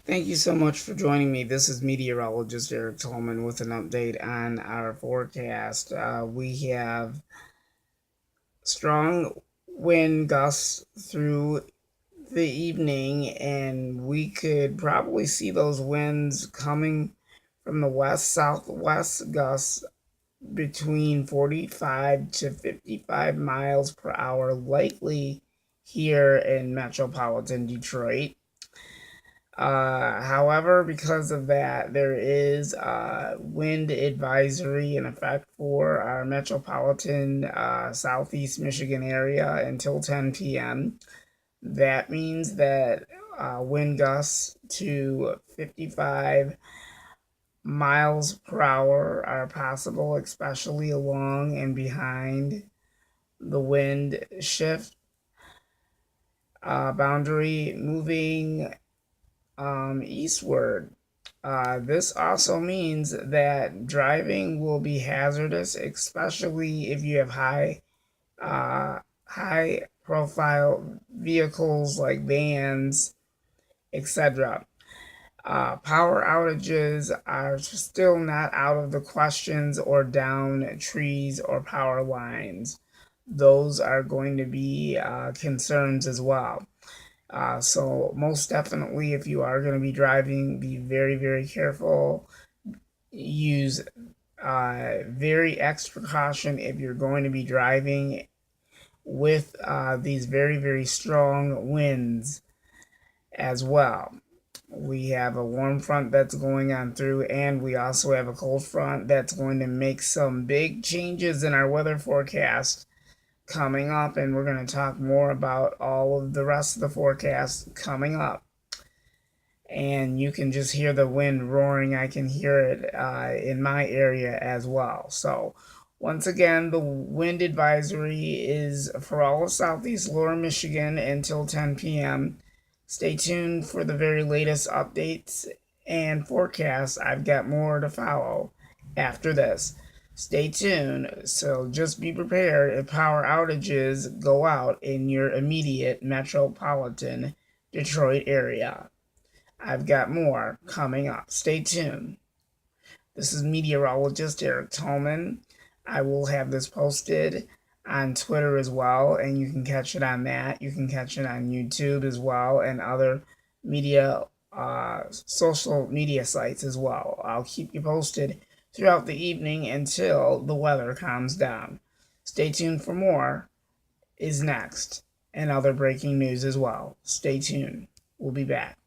Thank you so much for joining me. This is meteorologist Eric Tolman with an update on our forecast. We have strong wind gusts through the evening, and we could probably see those winds coming from the west southwest gusts between 45 to 55 miles per hour, likely here in metropolitan Detroit. However, because of that, there is a wind advisory in effect for our metropolitan southeast Michigan area until 10 p.m. That means that wind gusts to 55 miles per hour are possible, especially along and behind the wind shift boundary moving eastward. This also means that driving will be hazardous, especially if you have high profile vehicles like vans, etc. Power outages are still not out of the questions or down trees or power lines. Those are going to be concerns as well. So most definitely, if you are going to be driving, be very, very careful. Use very extra caution if you're going to be driving with these very, very strong winds as well. We have a warm front that's going on through, and we also have a cold front that's going to make some big changes in our weather forecast coming up, and we're going to talk more about all of the rest of the forecast coming up. And you can just hear the wind roaring. I can hear it in my area as well. So once again, the wind advisory is for all of southeast lower Michigan until 10 p.m. Stay tuned for the very latest updates and forecasts. I've got more to follow after this. Stay tuned, so just be prepared if power outages go out in your immediate metropolitan Detroit area. I've got more coming up. Stay tuned. This is meteorologist Eric Tolman. I will have this posted on Twitter as well, and you can catch it on that. You can catch it on YouTube as well, and other media, social media sites as well. I'll keep you posted throughout the evening until the weather calms down. Stay tuned for more is next, and other breaking news as well. Stay tuned. We'll be back.